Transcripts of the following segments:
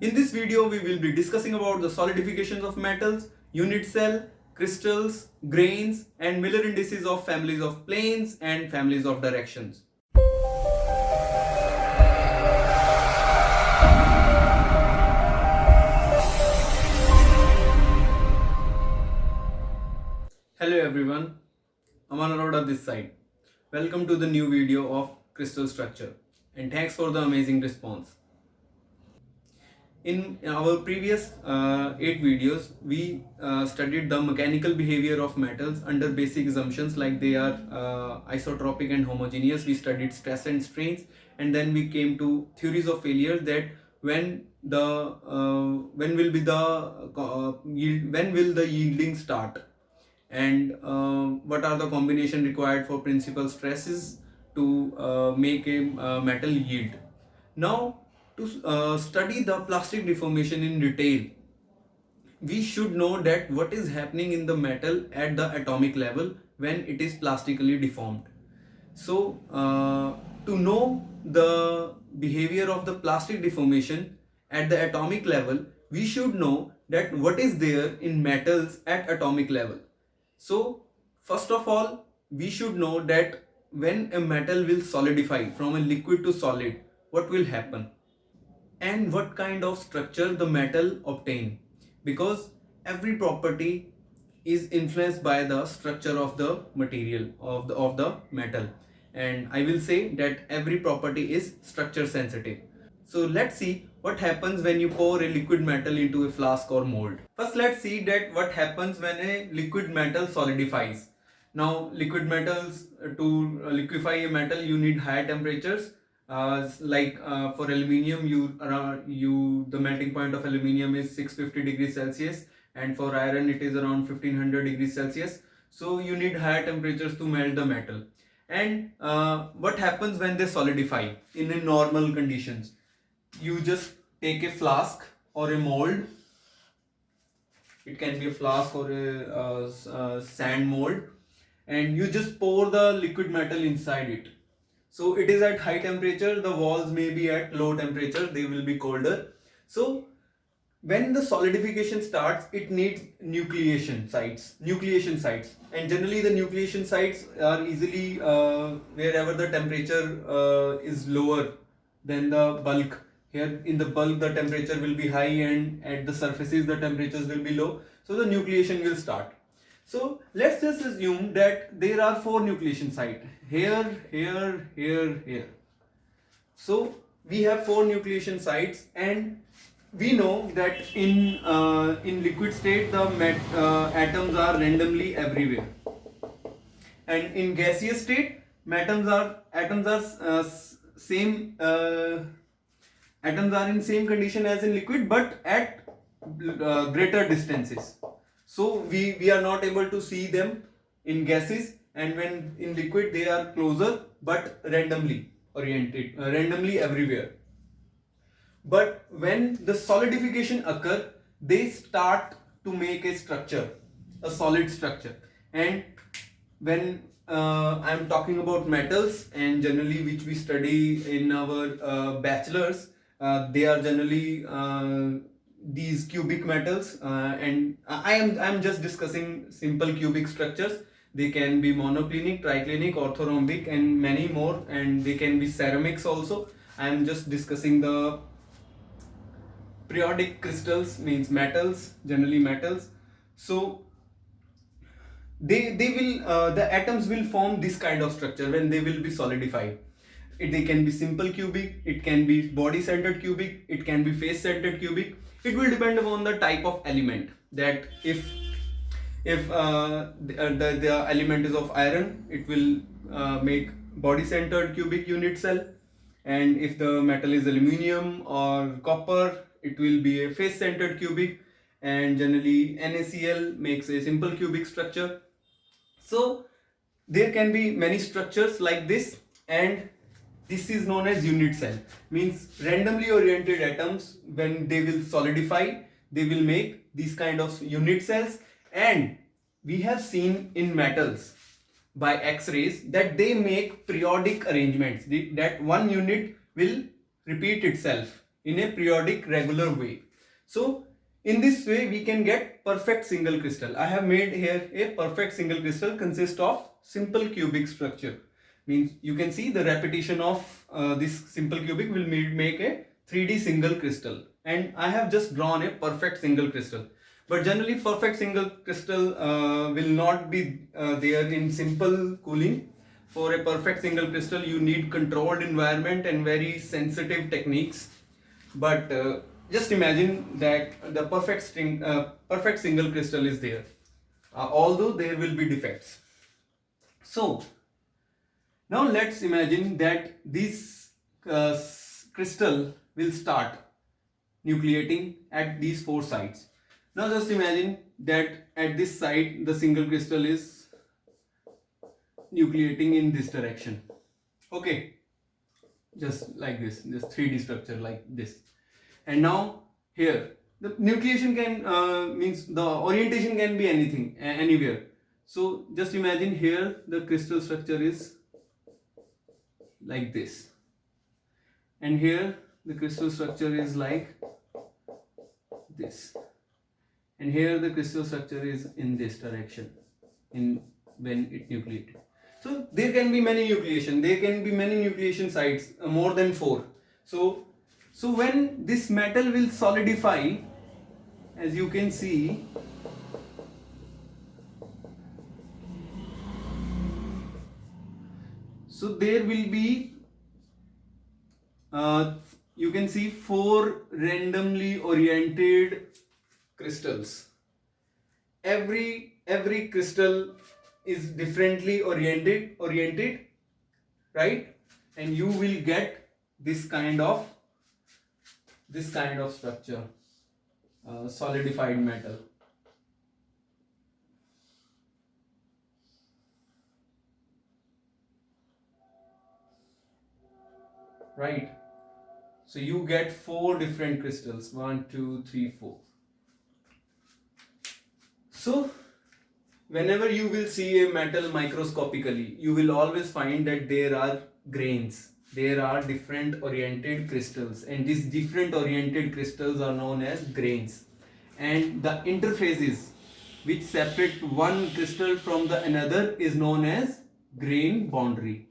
In this video, we will be discussing about the solidifications of metals, unit cell, crystals, grains, and Miller indices of families of planes and families of directions. Hello everyone, Aman Arora this side. Welcome to the new video of crystal structure and thanks for the amazing response. In our previous 8 videos, we studied the mechanical behavior of metals under basic assumptions like they are isotropic and homogeneous. We studied stress and strains, and then we came to theories of failure, that when will the yielding start, and what are the combination required for principal stresses to make a metal yield. Now, to study the plastic deformation in detail, we should know that what is happening in the metal at the atomic level when it is plastically deformed. So to know the behavior of the plastic deformation at the atomic level, we should know that what is there in metals at atomic level. So first of all, we should know that when a metal will solidify from a liquid to solid, what will happen and what kind of structure the metal obtain, because every property is influenced by the structure of the material of the metal, and I will say that every property is structure sensitive. So let's see what happens when you pour a liquid metal into a flask or mold. First, let's see that what happens when a liquid metal solidifies. Now, liquid metals, to liquefy a metal, you need higher temperatures. For aluminium, the melting point of aluminium is 650 degrees Celsius, and for iron it is around 1500 degrees Celsius. So you need higher temperatures to melt the metal. And what happens when they solidify in a normal conditions? You just take a flask or a mold. It can be a flask or a sand mold, and you just pour the liquid metal inside it. So it is at high temperature, the walls may be at low temperature, they will be colder. So when the solidification starts, it needs nucleation sites, and generally the nucleation sites are easily wherever the temperature is lower than the bulk. Here in the bulk the temperature will be high, and at the surfaces the temperatures will be low, so the nucleation will start. So let's just assume that there are 4 nucleation sites, here, here, here, here. So we have 4 nucleation sites, and we know that in liquid state the atoms are randomly everywhere, and in gaseous state atoms are in same condition as in liquid, but at greater distances. So we are not able to see them in gases, and when in liquid they are closer but randomly oriented, randomly everywhere. But when the solidification occur, they start to make a structure, a solid structure. And when I am talking about metals, and generally which we study in our bachelors, they are generally these cubic metals, and I am just discussing simple cubic structures. They can be monoclinic, triclinic, orthorhombic, and many more, and they can be ceramics also. I am just discussing the periodic crystals, means metals, generally metals. So they will the atoms will form this kind of structure when they will be solidified. They can be simple cubic, it can be body centered cubic, it can be face centered cubic. It will depend upon the type of element, that if the element is of iron, it will make body centered cubic unit cell, and if the metal is aluminium or copper, it will be a face centered cubic, and generally NaCl makes a simple cubic structure. So there can be many structures like this, and this is known as unit cell, means randomly oriented atoms, when they will solidify, they will make these kind of unit cells. And we have seen in metals by X-rays that they make periodic arrangements, that one unit will repeat itself in a periodic regular way. So in this way we can get perfect single crystal. I have made here a perfect single crystal consists of simple cubic structure. Means you can see the repetition of this simple cubic will make a 3D single crystal, and I have just drawn a perfect single crystal. But generally perfect single crystal will not be there in simple cooling. For a perfect single crystal you need controlled environment and very sensitive techniques. But just imagine that the perfect single crystal is there, although there will be defects. So now let's imagine that this crystal will start nucleating at these 4 sides. Now just imagine that at this side the single crystal is nucleating in this direction. Okay, just like this 3D structure like this. And now here the nucleation can means the orientation can be anything, anywhere. So just imagine here the crystal structure is like this, and here the crystal structure is like this, and here the crystal structure is in this direction when it nucleated. So there can be many nucleation sites, more than 4. So when this metal will solidify, as you can see, so there will be you can see 4 randomly oriented crystals. Every crystal is differently oriented, right? And you will get this kind of structure, solidified metal. Right? So you get 4 different crystals, 1, 2, 3, 4. So whenever you will see a metal microscopically, you will always find that there are grains. There are different oriented crystals, and these different oriented crystals are known as grains. And the interfaces which separate one crystal from the another is known as grain boundary.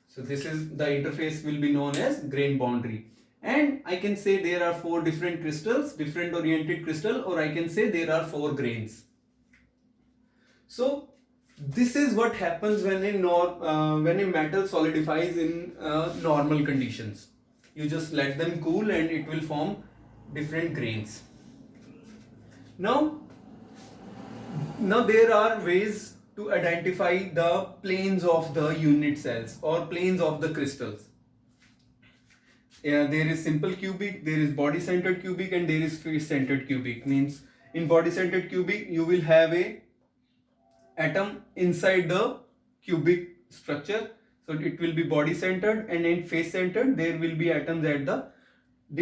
So this is the interface will be known as grain boundary. And I can say there are 4 different crystals, different oriented crystal, or I can say there are 4 grains. So this is what happens when a metal solidifies in normal conditions. You just let them cool and it will form different grains. Now there are ways to identify the planes of the unit cells or planes of the crystals. There is simple cubic, there is body centered cubic, and there is face centered cubic. Means in body centered cubic you will have a atom inside the cubic structure, so it will be body centered, and in face centered there will be atoms at the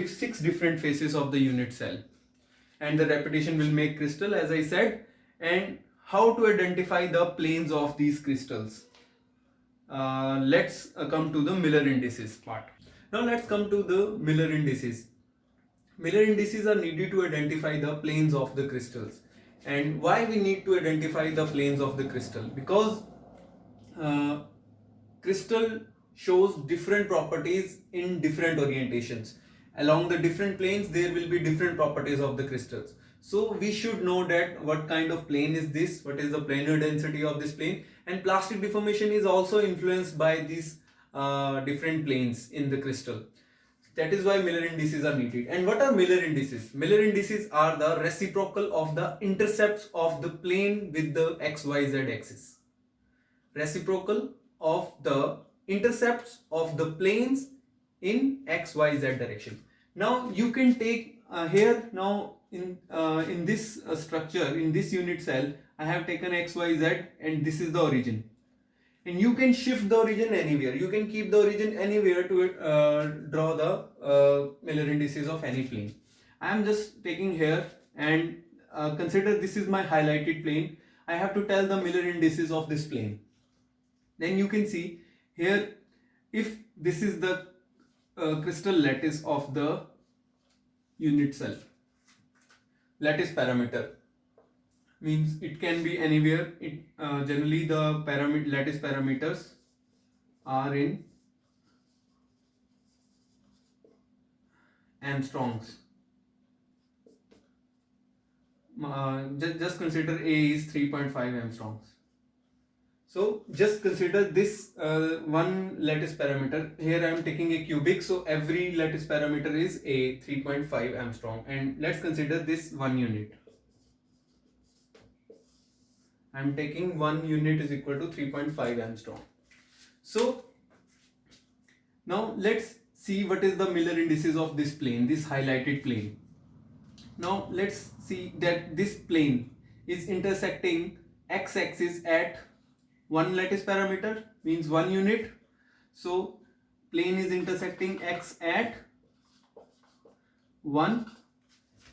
6 different faces of the unit cell, and the repetition will make crystal, as I said. And how to identify the planes of these crystals? Let's come to the Miller indices part. Now let's come to the Miller indices. Miller indices are needed to identify the planes of the crystals. And why we need to identify the planes of the crystal? Because crystal shows different properties in different orientations. Along the different planes there will be different properties of the crystals. So we should know that what kind of plane is this, what is the planar density of this plane, and plastic deformation is also influenced by these different planes in the crystal. That is why Miller indices are needed. And what are Miller indices? Miller indices are the reciprocal of the intercepts of the plane with the XYZ axis. Reciprocal of the intercepts of the planes in XYZ direction. Now you can take here now in this structure, in this unit cell, I have taken XYZ and this is the origin. And you can shift the origin anywhere. You can keep the origin anywhere to draw the Miller indices of any plane. I am just taking here and consider this is my highlighted plane. I have to tell the Miller indices of this plane. Then you can see here, if this is the crystal lattice of the unit cell, lattice parameter means it can be anywhere. It generally the lattice parameters are in Armstrongs. Just consider A is 3.5 Armstrongs. So just consider this one lattice parameter. Here I am taking a cubic, so every lattice parameter is A 3.5 Armstrong, and let's consider this 1 unit. I am taking 1 unit is equal to 3.5 Armstrong. So now let's see what is the Miller indices of this plane, this highlighted plane. Now let's see that this plane is intersecting x-axis at 1 lattice parameter, means 1 unit. So plane is intersecting x at 1,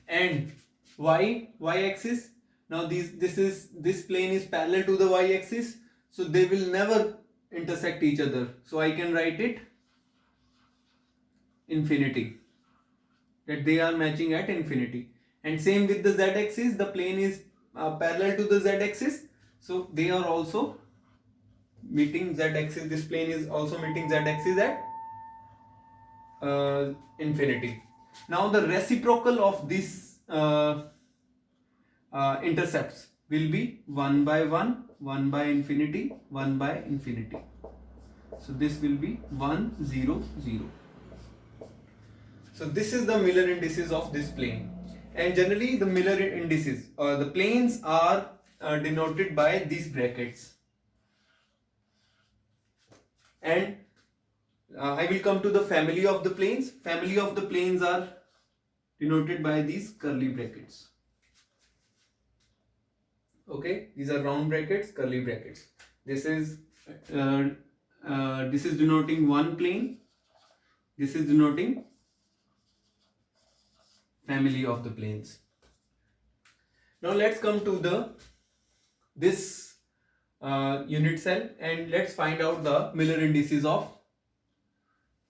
and y-axis. Now this plane is parallel to the y-axis, so they will never intersect each other. So I can write it infinity, that they are matching at infinity. And same with the z-axis, the plane is parallel to the z-axis, so they are also meeting z-axis. This plane is also meeting z-axis at infinity. Now the reciprocal of this intercepts will be 1 by 1, 1 by infinity, 1 by infinity. So this will be 1, 0, 0. So this is the Miller indices of this plane. And generally the Miller indices, the planes are denoted by these brackets. And I will come to the family of the planes. Family of the planes are denoted by these curly brackets. Okay, these are round brackets, curly brackets. This is denoting one plane. This is denoting family of the planes. Now let's come to this unit cell, and let's find out the Miller indices of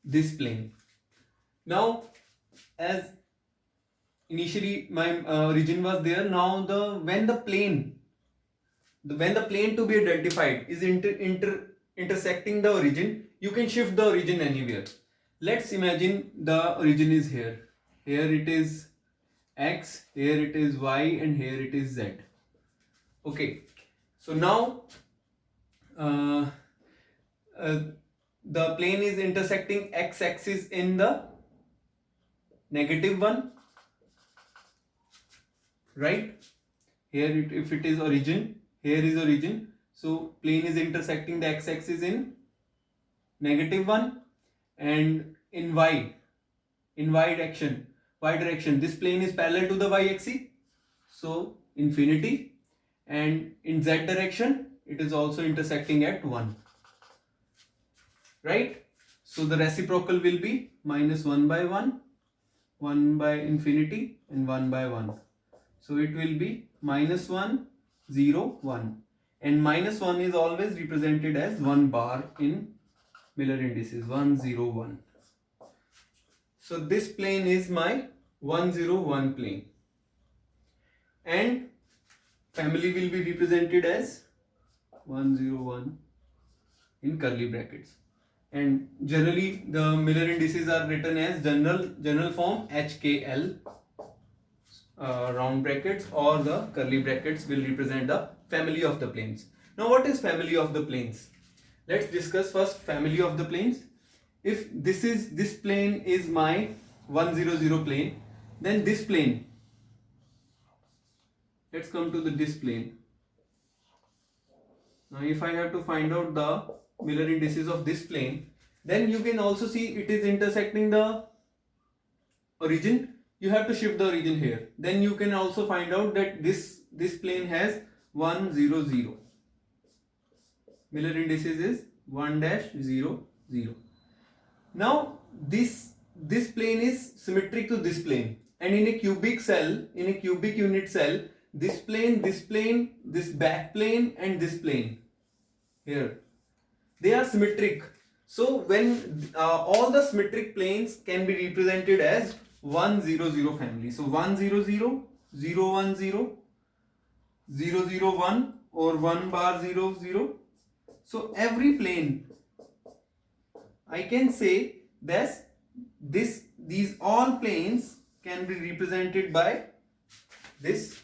this plane. Now, as initially my origin was there, now when the plane to be identified is intersecting the origin, you can shift the origin anywhere. Let's imagine the origin is here. Here it is x, here it is y, and here it is z. Okay, so now the plane is intersecting x-axis in the -1, right? Here if it is origin, here is origin, so plane is intersecting the x-axis in -1, and in y direction, this plane is parallel to the y-axis, so infinity, and in z direction it is also intersecting at 1, right? So the reciprocal will be -1 by 1, 1 by infinity, and 1 by 1. So it will be -1, 0, 1, and -1 is always represented as 1 bar in Miller indices, 1, 0, 1. So this plane is my 1, 0, 1 plane, and family will be represented as 1, 0, 1 in curly brackets. And generally the Miller indices are written as general form HKL, round brackets, or the curly brackets will represent the family of the planes. Now what is family of the planes? Let's discuss first family of the planes. If this plane is my 1, 0, 0 plane, then this plane, let's come to this plane. Now if I have to find out the Miller indices of this plane, then you can also see it is intersecting the origin. You have to shift the origin here. Then you can also find out that this plane has 1, 0, 0. Miller indices is 1 dash 0, 0. Now this plane is symmetric to this plane, and in a cubic cell, in a cubic unit cell, this plane, this back plane, and this plane here, they are symmetric. So when all the symmetric planes can be represented as 1 0 0 family. So 1 0 0, 0 1 0, 0 0 1 or 1 bar 0 0. So every plane I can say that these all planes can be represented by this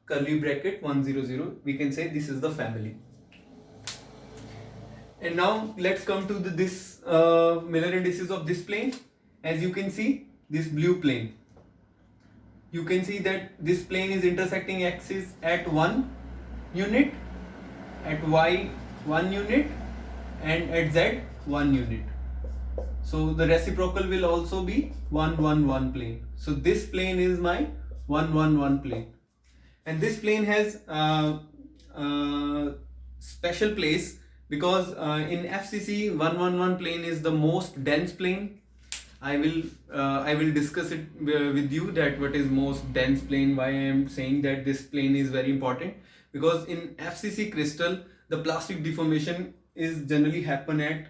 curly bracket 1 0 0. We can say this is the family. And now let's come to this Miller indices of this plane. As you can see, this blue plane, you can see that this plane is intersecting axis at 1 unit, at y 1 unit, and at z 1 unit. So the reciprocal will also be 1 1 1 plane. So this plane is my 1 1 1 plane, and this plane has special place because in FCC 111 plane is the most dense plane. I will discuss it with you that what is most dense plane, why I am saying that this plane is very important, because in FCC crystal the plastic deformation is generally happen at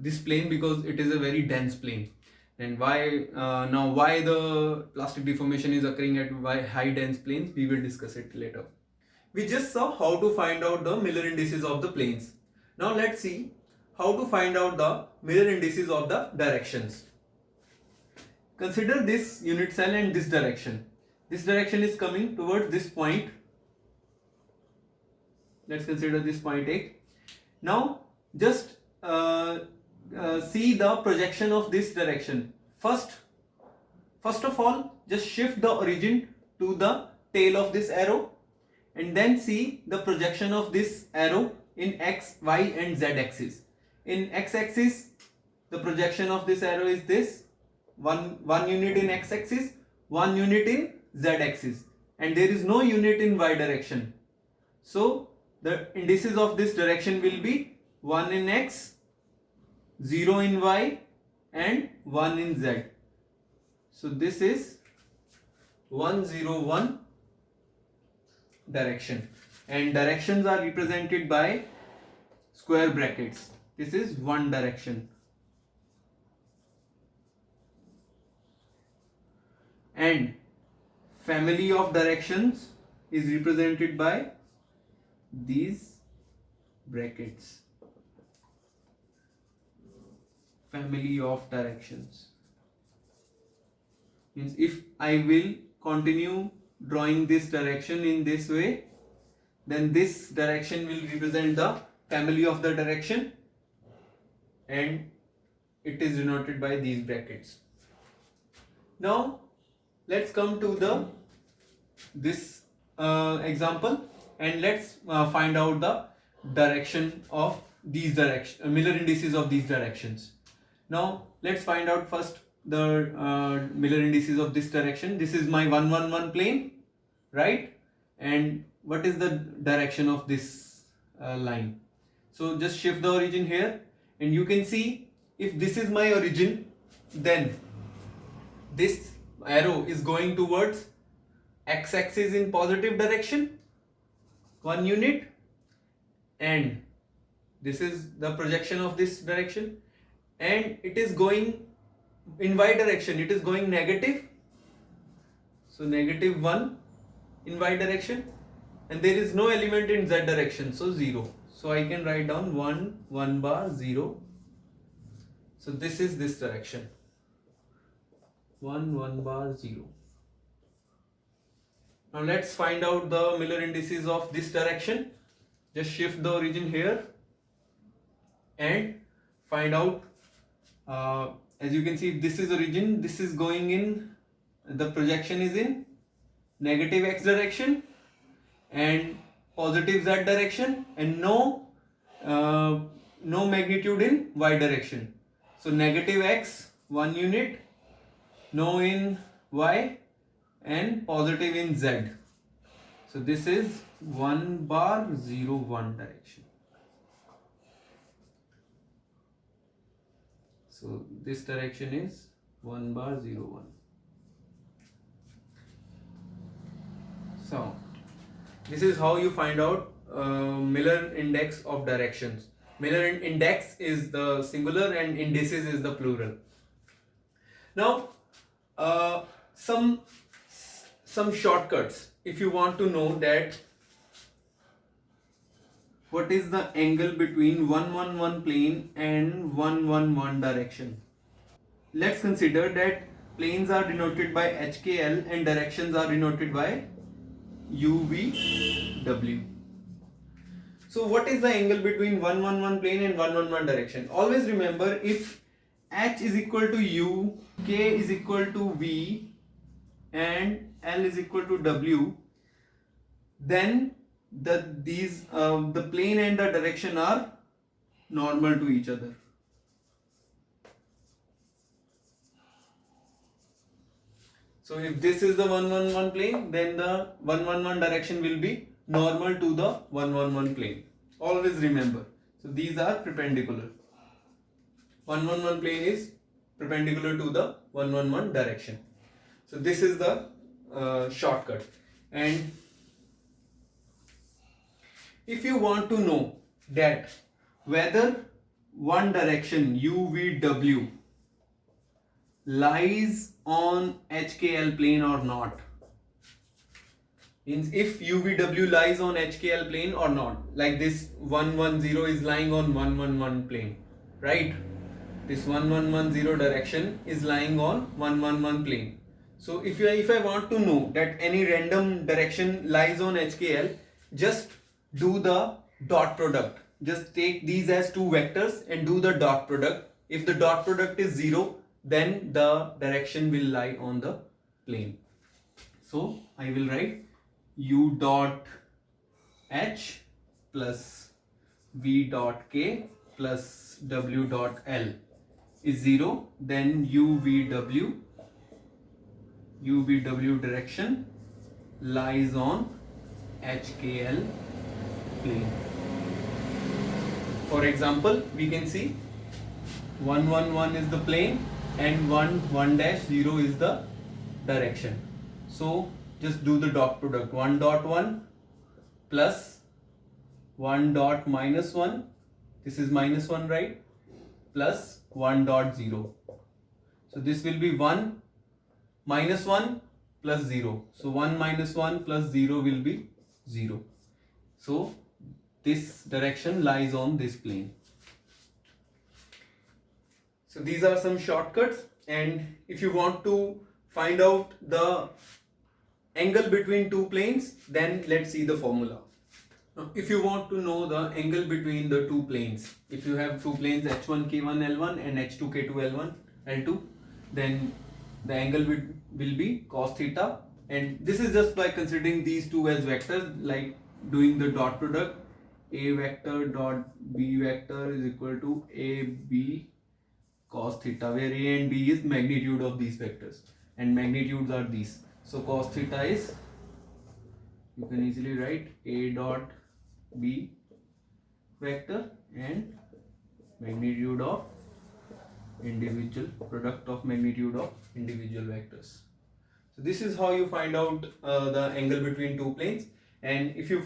this plane because it is a very dense plane. And why why the plastic deformation is occurring at high dense planes, we will discuss it later. We just saw how to find out the Miller indices of the planes. Now let's see how to find out the Miller indices of the directions. Consider this unit cell and this direction. This direction is coming towards this point. Let's consider this point A. Now just see the projection of this direction. First of all, just shift the origin to the tail of this arrow, and then see the projection of this arrow in x, y and z axis. In x axis, the projection of this arrow is this, one unit in x axis, 1 unit in z axis, and there is no unit in y direction. So the indices of this direction will be 1 in x, 0 in y and 1 in z. So this is 1 0 1 direction, and directions are represented by square brackets. This is one direction, and family of directions is represented by these brackets. Family of directions means if I will continue drawing this direction in this way, then this direction will represent the family of the direction, and it is denoted by these brackets. Now let's come to this example, and let's find out the direction of these Miller indices of these directions. Now let's find out first the Miller indices of this direction. This is my 1 1 1 plane, right? And what is the direction of this line? So just shift the origin here, and you can see if this is my origin, then this arrow is going towards x-axis in positive direction, 1 unit, and this is the projection of this direction, and it is going in y direction, it is going negative, so negative 1 in y direction, and there is no element in z direction, so 0. So I can write down 1 1 bar 0. So this is this direction, 1 1 bar 0. Now let's find out the Miller indices of this direction. Just shift the origin here and find out. As you can see, if this is origin, this is going in, the projection is in negative x direction and positive z direction, and no magnitude in y direction. So negative x 1 unit, no in y, and positive in z. So this is 1 bar 0 1 direction. So this direction is 1 bar 0 1. So this is how you find out Miller index of directions. Miller index is the singular and indices is the plural. Now, uh, some some shortcuts. If you want to know that what is the angle between 111 plane and 111 direction. Let's consider that planes are denoted by HKL and directions are denoted by UVW. So what is the angle between 111 plane and 111 direction? Always remember, if H is equal to U, K is equal to V and L is equal to W, then the plane and the direction are normal to each other. So if this is the 111 plane, then the 111 direction will be normal to the 111 plane. Always remember. So these are perpendicular. 111 plane is perpendicular to the 111 direction. So this is the shortcut. And if you want to know that whether one direction UVW lies on HKL plane or not, means if UVW lies on HKL plane or not, like this 110 is lying on 111 plane, right? This 110 direction is lying on 111 plane. So if I want to know that any random direction lies on HKL, just do the dot product. Just take these as two vectors and do the dot product. If the dot product is 0, then the direction will lie on the plane. So I will write U dot H plus V dot K plus W dot L is 0, then UVW direction lies on HKL plane. For example, we can see 111 is the plane and 1 is the direction. So just do the dot product. 1.1 plus 1 dot minus 1, this is minus 1, right, plus 1.0. So this will be 1 minus 1 plus 0. So 1 minus 1 plus 0 will be 0. So this direction lies on this plane. So these are some shortcuts, and if you want to find out the angle between two planes, then let's see the formula. Now, if you want to know the angle between the two planes, if you have two planes H1 K1 L1 and H2 K2 L1 L2, then the angle will be cos theta, and this is just by considering these two as vectors, like doing the dot product. A vector dot B vector is equal to AB cos theta, where A and B is magnitude of these vectors and magnitudes are these. So cos theta is, you can easily write A dot B vector and magnitude of individual, product of magnitude of individual vectors. So this is how you find out the angle between two planes. And if you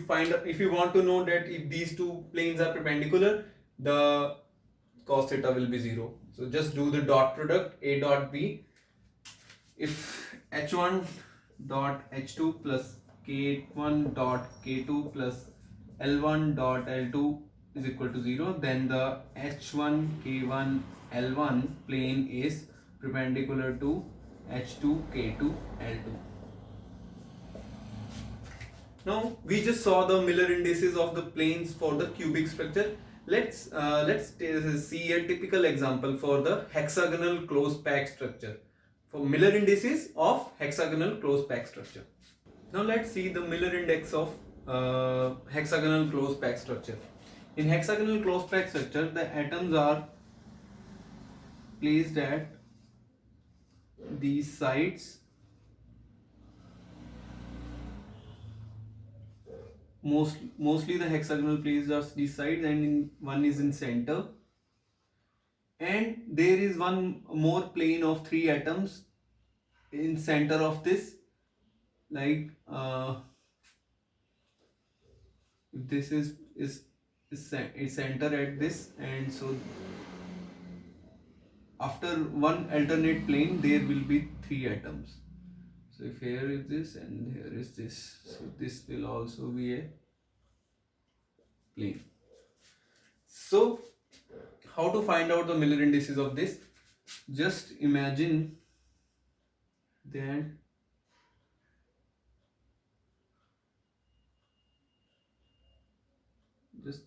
want to know that if these two planes are perpendicular, the cos theta will be 0. So just do the dot product A dot B. If H1 dot H2 plus K1 dot K2 plus L1 dot L2 is equal to 0, then the H1 K1 L1 plane is perpendicular to H2 K2 L2. Now we just saw the Miller indices of the planes for the cubic structure. Let's see a typical example for the hexagonal closed packed structure. For Miller indices of hexagonal closed packed structure. Now let's see the Miller index of hexagonal closed packed structure. In hexagonal closed packed structure, the atoms are placed at these sides. Mostly the hexagonal places are these sides, and one is in center, and there is one more plane of 3 atoms in center of this, like if this is is center at this, and so after one alternate plane there will be three atoms. So if here is this and here is this, so this will also be a plane. So how to find out the Miller indices of this? Just imagine that just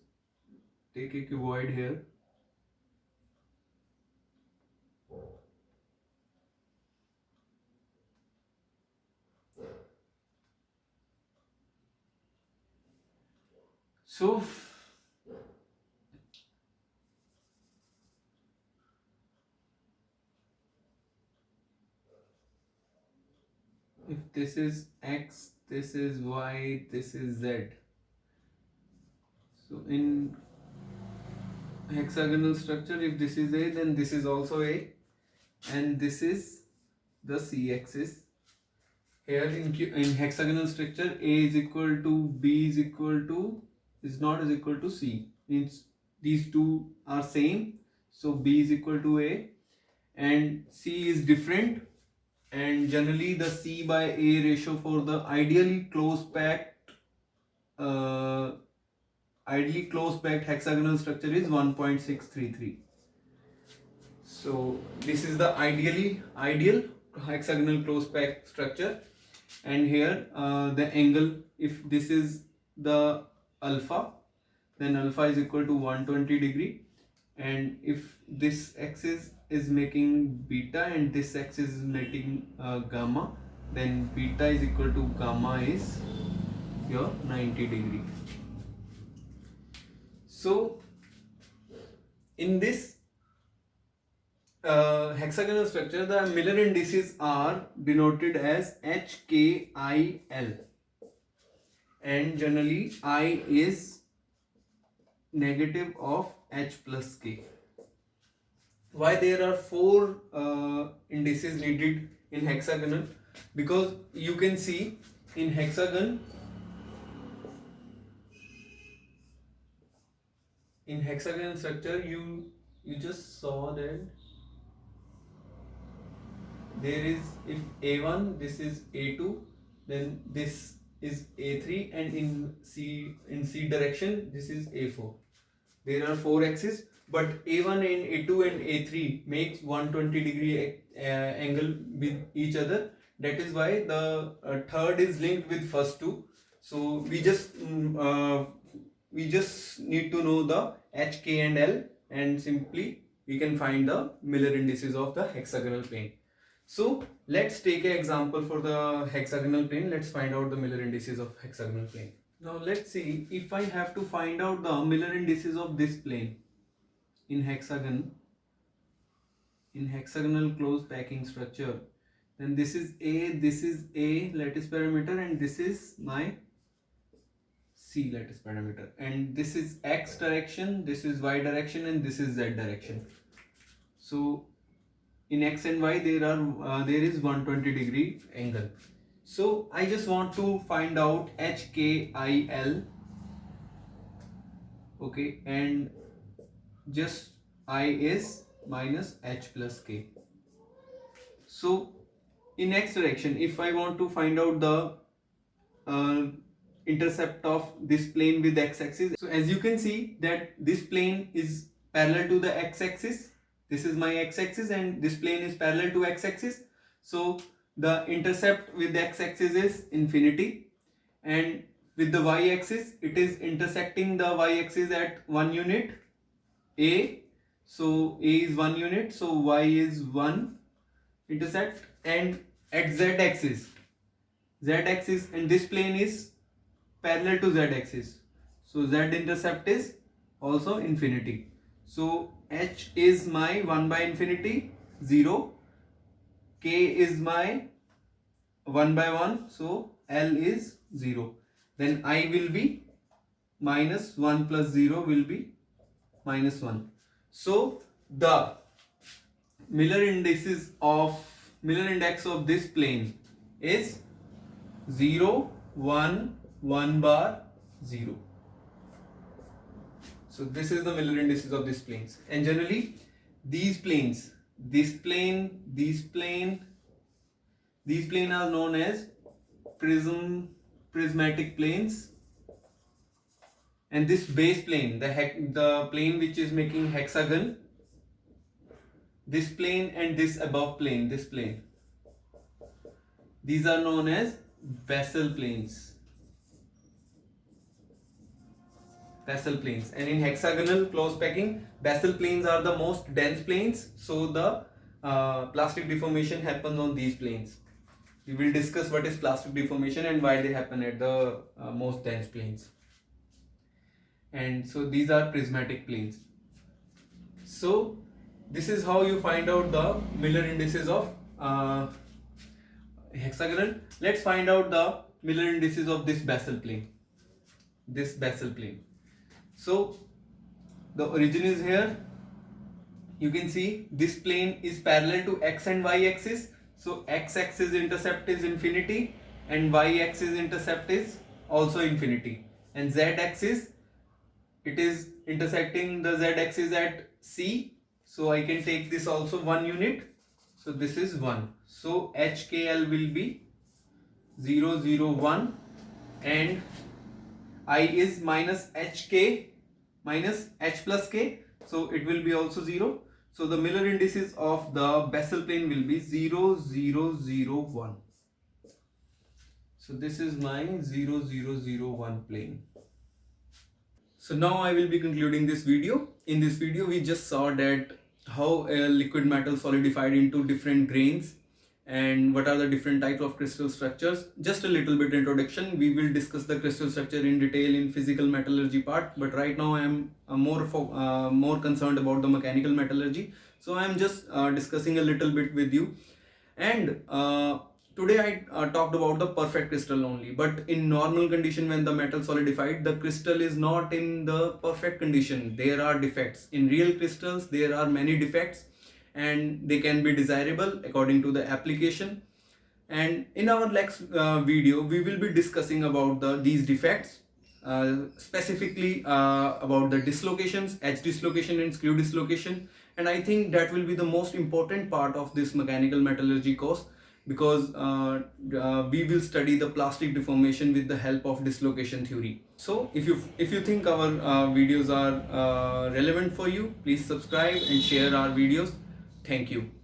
take a cuboid here. So if this is X, this is Y, this is Z. So in hexagonal structure, if this is A, then this is also A, and this is the C axis. Here in hexagonal structure, A is equal to B is equal to is equal to C. Means these two are same. So B is equal to A, and C is different. And generally the C by A ratio for the ideally close packed hexagonal structure is 1.633. So this is the ideal hexagonal close packed structure. And here the angle, if this is the alpha, then alpha is equal to 120 degree, and if this axis is making beta and this axis is making gamma, then beta is equal to gamma is your 90 degree. So in this hexagonal structure, the Miller indices are denoted as HKIL, and generally I is negative of H plus K. Why there are four indices needed in hexagonal? Because you can see in hexagon, in hexagonal structure you just saw that there is, if A1, this is A2, then this is A3, and in C direction this is A4. There are four axes, but A1 and A2 and A3 makes 120 degree angle with each other. That is why the third is linked with first two. So we just need to know the H, K and L, and simply we can find the Miller indices of the hexagonal plane. So let's take an example for the hexagonal plane. Let's find out the Miller indices of hexagonal plane. Now let's see, if I have to find out the Miller indices of this plane in hexagonal closed packing structure, then this is A lattice parameter, and this is my C lattice parameter, and this is X direction, this is Y direction, and this is Z direction. So in X and Y there is 120 degree angle. So I just want to find out HKIL, okay, and just I is minus H plus K. So in X direction, if I want to find out the intercept of this plane with X axis, so as you can see that this plane is parallel to the X axis. This is my X axis and this plane is parallel to X axis. So the intercept with the X axis is infinity, and with the Y axis it is intersecting the Y axis at 1 unit A. So A is 1 unit, so Y is 1 intersect, and at Z axis, and this plane is parallel to Z axis, so Z intercept is also infinity. So H is my 1 by infinity 0, K is my 1 by 1, so L is 0. Then I will be minus 1 plus 0 will be minus 1. So the Miller index of this plane is 0, 1, 1 bar, 0. So this is the Miller indices of these planes, and generally these planes, this plane, these plane are known as prismatic planes, and this base plane, the plane which is making hexagon, this plane and this above plane, this plane, these are known as basal planes. Basal planes. And in hexagonal close packing, basal planes are the most dense planes, so the plastic deformation happens on these planes. We will discuss what is plastic deformation and why they happen at the most dense planes. And so these are prismatic planes. So this is how you find out the Miller indices of hexagonal. Let's find out the Miller indices of this basal plane. This basal plane. So the origin is here. You can see this plane is parallel to x and y axis. So x axis intercept is infinity and y axis intercept is also infinity. And z axis, it is intersecting the z axis at c. So I can take this also 1 unit. So this is 1. So HKL will be 0, 0, 1, and I is minus HK minus H plus K. So it will be also 0. So the Miller indices of the basal plane will be 0, 0, 0, 1. So this is my 0, 0, 0, 1 plane. So now I will be concluding this video. In this video we just saw that how a liquid metal solidified into different grains and what are the different types of crystal structures. Just a little bit introduction. We will discuss the crystal structure in detail in physical metallurgy part, but right now I am more concerned about the mechanical metallurgy. So I am just discussing a little bit with you. And today I talked about the perfect crystal only, but in normal condition when the metal solidified, the crystal is not in the perfect condition. There are defects. In real crystals there are many defects, and they can be desirable according to the application. And in our next video we will be discussing about these defects, specifically about the dislocations, edge dislocation and screw dislocation. And I think that will be the most important part of this mechanical metallurgy course, because we will study the plastic deformation with the help of dislocation theory. So if you think our videos are relevant for you, please subscribe and share our videos. Thank you.